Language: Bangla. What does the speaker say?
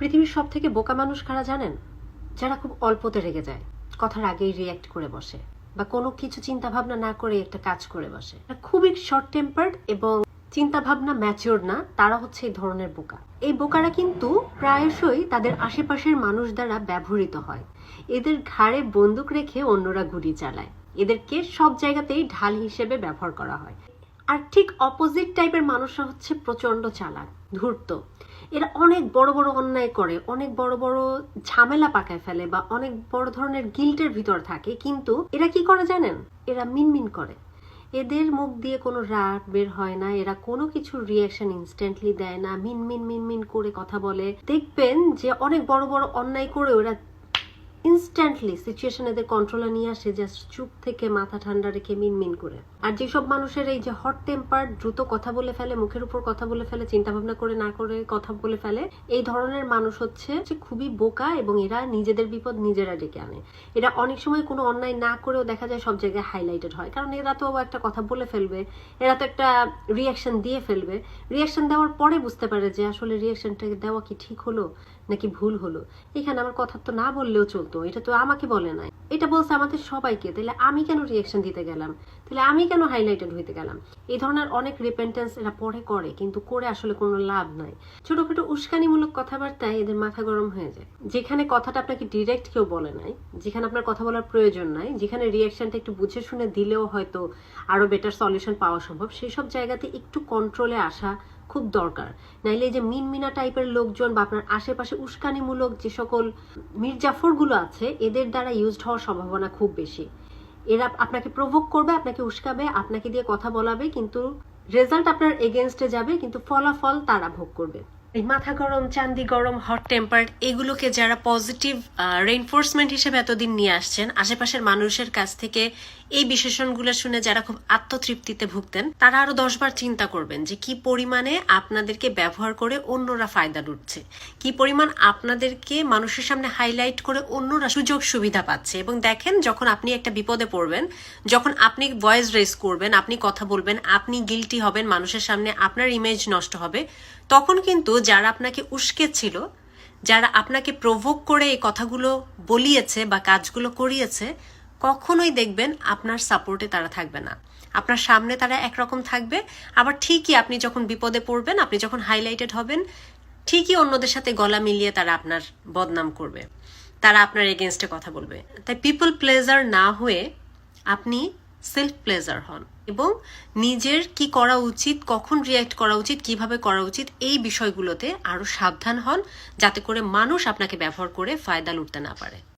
পৃথিবীর সব থেকে বোকা মানুষ কারা জানেন? যারা খুব অল্পতে রেগে যায়, কথার আগেই রিয়্যাক্ট করে বসে, বা কোনো কিছু চিন্তা ভাবনা না করে একটা কাজ করে বসে। খুবই শর্ট টেম্পার্ড এবং চিন্তা ভাবনা ম্যাচিওর না, তারা হচ্ছে এই ধরনের বোকা। এই বোকারা কিন্তু প্রায়শই তাদের আশেপাশের মানুষ দ্বারা ব্যবহৃত হয়। এদের ঘাড়ে বন্দুক রেখে অন্যরা গুলি চালায়। এদেরকে সব জায়গাতেই ঢাল হিসেবে ব্যবহার করা হয়। আর ঠিক অপোজিট টাইপের মানুষরা হচ্ছে প্রচন্ড চালাক, ধূর্ত। এরা অনেক বড় বড় অন্যায় করে, অনেক বড় বড় ঝামেলা পাকায় ফেলে, বা অনেক বড় ধরনের গিল্টের ভিতর থাকে, কিন্তু এরা কি করে জানেন? এরা মিনমিন করে। এদের মুখ দিয়ে কোনো রাগ বের হয় না, এরা কোনো কিছুর রিয়াকশন ইনস্ট্যান্টলি দেয় না, মিনমিন মিনমিন করে কথা বলে। দেখবেন যে অনেক বড় বড় অন্যায় করে ওরা ইনস্ট্যান্টলি সিচুয়েশন এদের কন্ট্রোলে নিয়ে আসে, জাস্ট চুপ থেকে মাথা ঠান্ডা রেখে মিনমিন করে। আর যেসব মানুষের এই যে হট টেম্পার, দ্রুত কথা বলে ফেলে, মুখের উপর কথা বলে ফেলে, চিন্তা ভাবনা করে না করে কথা বলে ফেলে, এই ধরনের মানুষ হচ্ছে খুবই বোকা, এবং এরা নিজেদের বিপদ নিজেরা ডেকে আনে। এরা অনেক সময় কোনো অন্যায় না করেও দেখা যায় সব জায়গায় হাইলাইটেড হয়, কারণ এরা তো একটা কথা বলে ফেলবে, এরা তো একটা রিয়াকশন দিয়ে ফেলবে। রিয়াকশন দেওয়ার পরে বুঝতে পারে যে আসলে রিয়াকশনটাকে দেওয়া কি ঠিক হলো নাকি ভুল হলো। এখানে আমার কথা তো না বললেও চলতো, এটা তো আমাকে বলে নাই, এটা বলছে আমাদের সবাইকে, তাহলে আমি কেন রিয়াকশন দিতে গেলাম, তাহলে আমি কেন হাইলাইটেড হইতে গেলাম। এই ধরনের অনেক রিপেন্টেন্স এরা পরে করে, কিন্তু করে আসলে কোনো লাভ নাই। ছোটখাটো উস্কানিমূলক কথাবার্তায় এদের মাথা গরম হয়ে যায়। যেখানে কথাটা আপনাকে ডিরেক্ট কেউ বলে নাই, যেখানে আপনার কথা বলার প্রয়োজন নাই, যেখানে রিয়াকশনটা একটু বুঝে শুনে দিলেও হয়তো আরো বেটার সলিউশন পাওয়া সম্ভব, সেই সব জায়গাতে একটু কন্ট্রোলে আসা খুব দরকার। নাইলে এই যে মিনমিনা টাইপের লোকজন বা আপনার আশেপাশে উস্কানিমূলক যে সকল মির্জাফর গুলো আছে, এদের দ্বারা ইউজড হওয়ার সম্ভাবনা খুব বেশি। এরা আপনাকে প্রভোক করবে, আপনাকে উস্কাবে, আপনাকে দিয়ে কথা বলাবে, কিন্তু রেজাল্ট আপনার এগেনস্টে যাবে, কিন্তু ফলাফল তারা ভোগ করবে। এই মাথা গরম, চান্দি গরম, হট টেম্পার্ড, এগুলোকে যারা পজিটিভ রেইনফোর্সমেন্ট হিসেবে এতদিন নিয়ে আসছেন, আশেপাশের মানুষের কাছ থেকে এই বিশেষণগুলো শুনে যারা খুব আত্মতৃপ্তিতে ভুগতেন, তারা আরো 10 বার চিন্তা করবেন যে কি পরিমাণে আপনাদেরকে ব্যবহার করে অন্যরা ফায়দা লুটছে, কি পরিমাণ আপনাদেরকে মানুষের সামনে হাইলাইট করে অন্যরা সুযোগ সুবিধা পাচ্ছে। এবং দেখেন, যখন আপনি একটা বিপদে পড়বেন, যখন আপনি ভয়েস রেজ করবেন, আপনি কথা বলবেন, আপনি গিলটি হবেন মানুষের সামনে, আপনার ইমেজ নষ্ট হবে, তখন কিন্তু যারা আপনাকে উস্কেছিল, যারা আপনাকে প্রভোক করে এই কথাগুলো বলিয়েছে বা কাজগুলো করিয়েছে, কখনোই দেখবেন আপনার সাপোর্টে তারা থাকবে না। আপনার সামনে তারা একরকম থাকবে, আবার ঠিকই আপনি যখন বিপদে পড়বেন, আপনি যখন হাইলাইটেড হবেন, ঠিকই অন্যদের সাথে গলা মিলিয়ে তারা আপনার বদনাম করবে, তারা আপনার এগেনস্টে কথা বলবে। তাই পিপল প্লেজার না হয়ে আপনি সেলফ প্লেজার হন, এবং নিজের কি করা উচিত, কখন রিয়্যাক্ট করা উচিত, কিভাবে করা উচিত, এই বিষয়গুলোতে আরো সাবধান হন, যাতে করে মানুষ আপনাকে ব্যবহার করে ফায়দা লুটতে না পারে।